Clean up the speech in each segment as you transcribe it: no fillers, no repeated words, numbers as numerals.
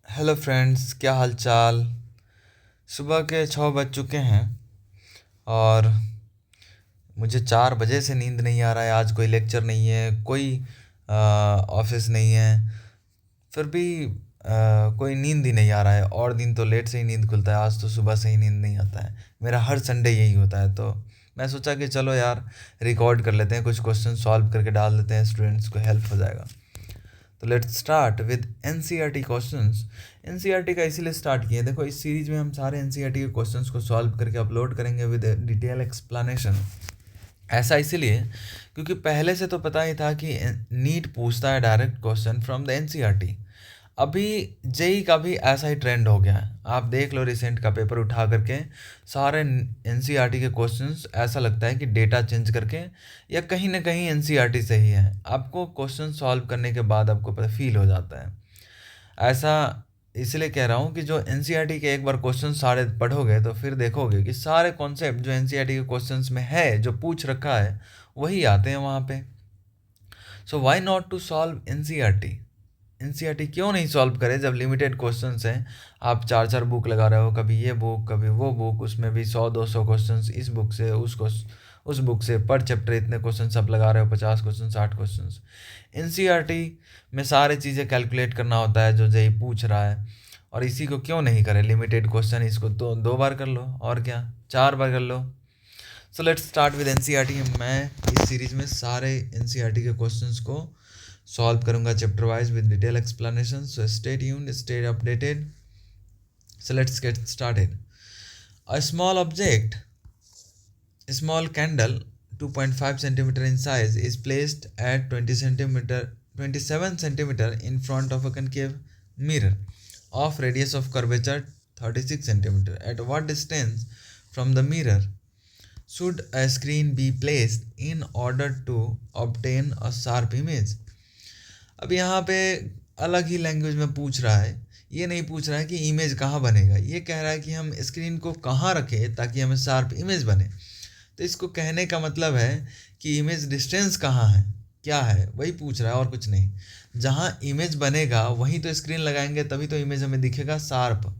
Hello friends, क्या हाल चाल। सुबह के 6 बज चुके हैं और मुझे 4 बजे से नींद नहीं आ रहा है। आज कोई लेक्चर नहीं है, कोई ऑफिस नहीं है, फिर भी कोई नींद ही नहीं आ रहा है। और दिन तो लेट से ही नींद खुलता है, आज तो सुबह से ही नींद नहीं आता है। मेरा हर संडे यही होता है। तो मैं सोचा कि चलो यार, रिकॉर्ड कर लेते हैं, कुछ क्वेश्चन सॉल्व करके डाल देते हैं, स्टूडेंट्स को हेल्प हो जाएगा। तो let's start with NCERT questions. NCERT का इसीलिए स्टार्ट किए, देखो इस सीरीज में हम सारे एनसीईआरटी के क्वेश्चंस को सॉल्व करके अपलोड करेंगे विद डिटेल एक्सप्लेनेशन। ऐसा इसीलिए क्योंकि पहले से तो पता ही था कि नीट पूछता है direct question from the NCERT. अभी जेई का भी ऐसा ही ट्रेंड हो गया है। आप देख लो रिसेंट का पेपर उठा करके, सारे एनसीईआरटी के क्वेश्चंस ऐसा लगता है कि डेटा चेंज करके या कहीं ना कहीं एनसीईआरटी से ही है। आपको क्वेश्चन सॉल्व करने के बाद आपको पता फील हो जाता है ऐसा। इसलिए कह रहा हूँ कि जो एनसीईआरटी के एक बार क्वेश्चन सारे पढ़ोगे तो फिर देखोगे कि सारे कॉन्सेप्ट जो एनसीईआरटी के क्वेश्चंस में है, जो पूछ रखा है, वही आते हैं वहाँ पे। So why not to solve NCERT. NCERT क्यों नहीं सॉल्व करें जब लिमिटेड क्वेश्चंस हैं। आप चार चार बुक लगा रहे हो, कभी ये बुक कभी वो बुक, उसमें भी 100-200 क्वेश्चंस, इस बुक से उस बुक से, पर चैप्टर इतने क्वेश्चन आप लगा रहे हो, 50 क्वेश्चन 60 क्वेश्चन। एनसीईआरटी में सारी चीज़ें कैलकुलेट करना होता है जो जेई पूछ रहा है। और इसी को क्यों नहीं करें लिमिटेड क्वेश्चन, इसको तो 2 बार कर लो, और क्या 4 बार कर लो। So let's start with NCERT. मैं इस सीरीज में सारे एनसीईआरटी के क्वेश्चंस को सॉल्व करूंगा chapter wise with detail explanation. So stay tuned, stay updated. So let's get started. A small object, small candle 2.5 centimeter in size is placed at 27 centimeter in front of a concave mirror of radius of curvature 36 centimeter. At what distance from the mirror should a screen be placed in order to obtain a sharp image? अब यहाँ पे अलग ही language में पूछ रहा है। ये नहीं पूछ रहा है कि इमेज कहाँ बनेगा, ये कह रहा है कि हम स्क्रीन को कहाँ रखें ताकि हमें शार्प इमेज बने। तो इसको कहने का मतलब है कि इमेज डिस्टेंस कहाँ है, क्या है, वही पूछ रहा है और कुछ नहीं। जहाँ इमेज बनेगा वहीं तो स्क्रीन लगाएंगे, तभी तो इमेज हमें दिखेगा शार्प।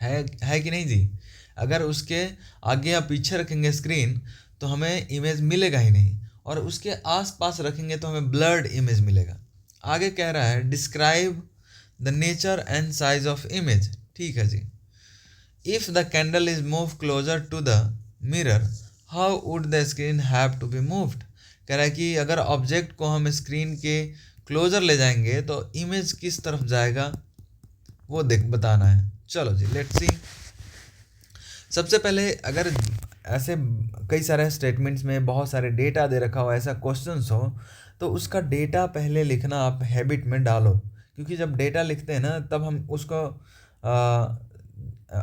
है कि नहीं जी। अगर उसके आगे या पीछे रखेंगे स्क्रीन तो हमें इमेज मिलेगा ही नहीं, और उसके आसपास रखेंगे तो हमें ब्लर्ड इमेज मिलेगा। आगे कह रहा है describe the nature and size of image. ठीक है जी। If the candle is move closer to the mirror, how would the screen have to be moved. कह रहा है कि अगर ऑब्जेक्ट को हम स्क्रीन के क्लोजर ले जाएंगे तो इमेज किस तरफ जाएगा वो देख बताना है। चलो जी, लेट्स सी। सबसे पहले अगर ऐसे कई सारे स्टेटमेंट्स में बहुत सारे डेटा दे रखा हो, ऐसा क्वेश्चंस हो, तो उसका डेटा पहले लिखना आप हैबिट में डालो। क्योंकि जब डेटा लिखते हैं ना, तब हम उसको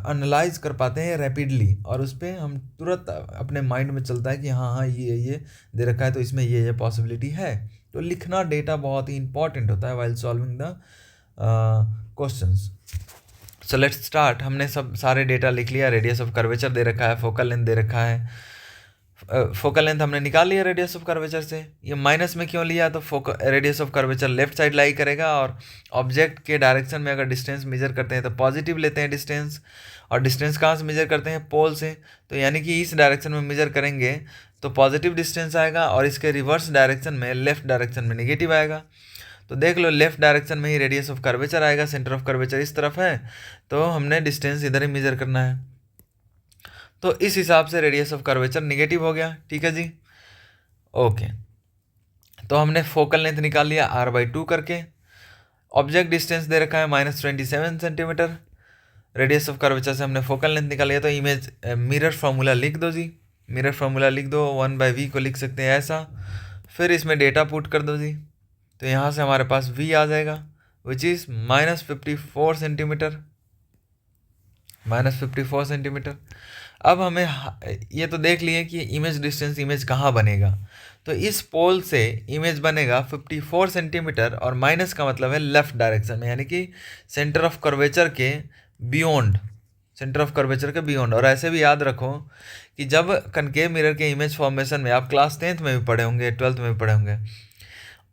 एनालाइज कर पाते हैं रैपिडली, और उस पर हम तुरंत अपने माइंड में चलता है कि हाँ हाँ ये दे रखा है तो इसमें ये पॉसिबिलिटी है। तो लिखना डेटा बहुत ही इंपॉर्टेंट होता है while solving the questions. So let's start. हमने सब सारे डेटा लिख लिया। रेडियस ऑफ कर्वेचर दे रखा है, फोकल लेंथ दे रखा है। फोकल लेंथ हमने निकाल लिया रेडियस ऑफ कर्वेचर से। ये माइनस में क्यों लिया, तो radius of curvature left side लाई करेगा, और ऑब्जेक्ट के डायरेक्शन में अगर डिस्टेंस मेजर करते हैं तो पॉजिटिव लेते हैं डिस्टेंस। और डिस्टेंस कहाँ से मेजर करते हैं, पोल से। तो यानी कि इस डायरेक्शन में मेजर करेंगे तो पॉजिटिव डिस्टेंस आएगा, और इसके रिवर्स डायरेक्शन में, लेफ्ट डायरेक्शन में नेगेटिव आएगा। तो देख लो, लेफ्ट डायरेक्शन में ही रेडियस ऑफ कर्वेचर आएगा, सेंटर ऑफ कर्वेचर इस तरफ है, तो हमने डिस्टेंस इधर ही मेजर करना है। तो इस हिसाब से रेडियस ऑफ कर्वेचर निगेटिव हो गया। ठीक है जी, ओके। तो हमने फोकल लेंथ निकाल लिया r/2 करके। ऑब्जेक्ट डिस्टेंस दे रखा है -27 सेंटीमीटर। रेडियस ऑफ कर्वेचर से हमने फोकल लेंथ निकाल लिया। तो इमेज मिरर फार्मूला लिख दो जी। मिरर फार्मूला लिख दो, 1/v को लिख सकते हैं ऐसा। फिर इसमें डेटा पुट कर दो जी। तो यहाँ से हमारे पास v आ जाएगा, विच इज़ -54 सेंटीमीटर। -54 सेंटीमीटर। अब हमें ये तो देख लिए कि इमेज डिस्टेंस, इमेज कहाँ बनेगा। तो इस पोल से इमेज बनेगा 54 सेंटीमीटर, और माइनस का मतलब है लेफ्ट डायरेक्शन में, यानी कि सेंटर ऑफ कर्वेचर के बियॉन्ड, सेंटर ऑफ कर्वेचर के बियॉन्ड। और ऐसे भी याद रखो कि जब कनकेव मिरर के इमेज फॉर्मेशन में, आप क्लास 10th में भी पढ़े होंगे, 12th में भी पढ़े होंगे,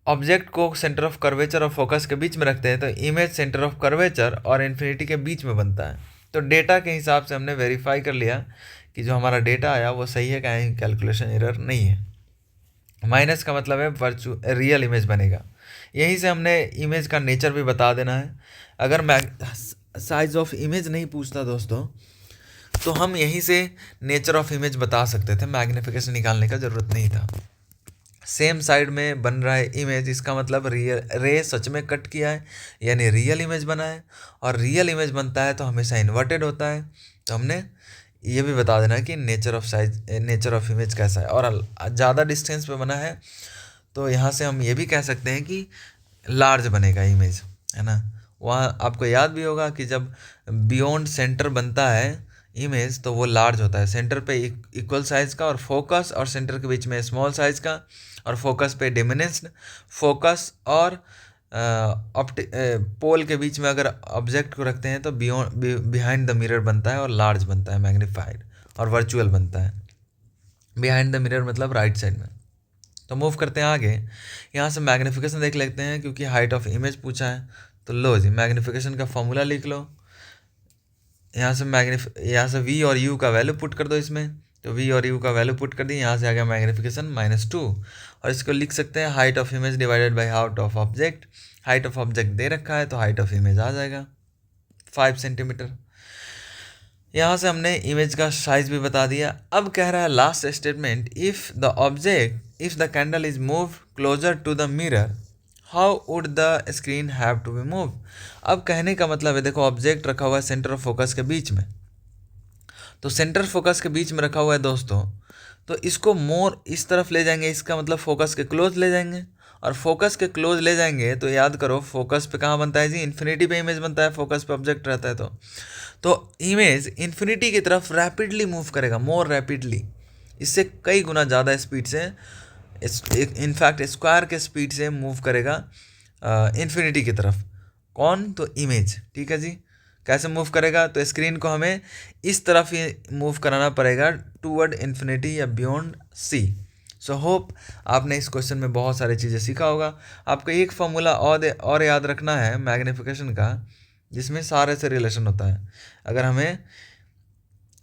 ऑब्जेक्ट को सेंटर ऑफ कर्वेचर और फोकस के बीच में रखते हैं तो इमेज सेंटर ऑफ कर्वेचर और इन्फिनिटी के बीच में बनता है। तो डेटा के हिसाब से हमने वेरीफाई कर लिया कि जो हमारा डेटा आया वो सही है, कहीं कैलकुलेशन एरर नहीं है। माइनस का मतलब है रियल इमेज बनेगा। यहीं से हमने इमेज का नेचर भी बता देना है। अगर साइज ऑफ इमेज नहीं पूछता दोस्तों तो हम यहीं से नेचर ऑफ इमेज बता सकते थे, मैग्निफिकेशन निकालने का ज़रूरत नहीं था। सेम साइड में बन रहा है इमेज, इसका मतलब रियल रे सच में कट किया है यानी रियल इमेज बना है। और रियल इमेज बनता है तो हमेशा इन्वर्टेड होता है। तो हमने ये भी बता देना है कि नेचर ऑफ इमेज कैसा है। और ज़्यादा डिस्टेंस पे बना है तो यहाँ से हम ये भी कह सकते हैं कि लार्ज बनेगा इमेज, है ना। वहाँ आपको याद भी होगा कि जब बियॉन्ड सेंटर बनता है इमेज तो वो लार्ज होता है, सेंटर पे इक्वल साइज़ का और फोकस और सेंटर के बीच में स्मॉल साइज़ का, और फोकस पे डिमिनिश्ड, फोकस और पोल के बीच में अगर ऑब्जेक्ट को रखते हैं तो बिहाइंड द मिरर बनता है और लार्ज बनता है, मैग्नीफाइड और वर्चुअल बनता है। बिहाइंड द मिरर मतलब राइट साइड में। तो मूव करते हैं आगे, यहाँ से मैग्नीफिकेशन देख लेते हैं क्योंकि हाइट ऑफ इमेज पूछा है। तो लो जी, मैग्नीफिकेशन का फॉर्मूला लिख लो। यहाँ से वी और यू का वैल्यू पुट कर दो इसमें। तो वी और यू का वैल्यू पुट कर दी, यहाँ से आ गया मैग्नीफिकेशन -2। और इसको लिख सकते हैं height of image divided by height of object. Height of object दे रखा है तो हाइट ऑफ इमेज आ जाएगा 5 सेंटीमीटर। यहाँ से हमने इमेज का साइज भी बता दिया। अब कह रहा है last statement, if the candle is move closer to the mirror how would the screen have to be move. अब कहने का मतलब है, देखो ऑब्जेक्ट रखा हुआ है सेंटर ऑफ फोकस के बीच में, तो सेंटर फोकस के बीच में रखा हुआ है दोस्तों, तो इसको मोर इस तरफ ले जाएंगे, इसका मतलब फोकस के क्लोज ले जाएंगे। और फोकस के क्लोज ले जाएंगे तो याद करो फोकस पे कहाँ बनता है जी, इन्फिनिटी पे इमेज बनता है, फोकस पे ऑब्जेक्ट रहता है। तो इमेज इन्फिनिटी की तरफ रैपिडली मूव करेगा, मोर रैपिडली, इससे कई गुना ज़्यादा स्पीड से, इनफैक्ट स्क्वायर के स्पीड से मूव करेगा इन्फिनिटी की तरफ। कौन? तो इमेज। ठीक है जी, कैसे मूव करेगा? तो स्क्रीन को हमें इस तरफ ही मूव कराना पड़ेगा टूवर्ड इन्फिनिटी या बियॉन्ड सी। सो होप आपने इस क्वेश्चन में बहुत सारी चीज़ें सीखा होगा। आपको एक फॉर्मूला और याद रखना है मैग्नीफिकेशन का, जिसमें सारे से रिलेशन होता है। अगर हमें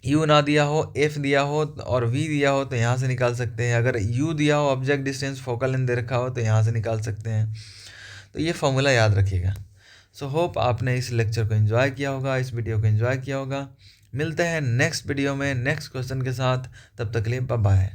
u ना दिया हो, f दिया हो और v दिया हो तो यहाँ से निकाल सकते हैं। अगर u दिया हो, ऑब्जेक्ट डिस्टेंस फोकल लेंथ दे रखा हो तो यहाँ से निकाल सकते हैं। तो ये फॉर्मूला याद रखिएगा। सो होप आपने इस लेक्चर को एंजॉय किया होगा, इस वीडियो को एंजॉय किया होगा। मिलते हैं नेक्स्ट वीडियो में नेक्स्ट क्वेश्चन के साथ, तब तक के लिए बाय बाय।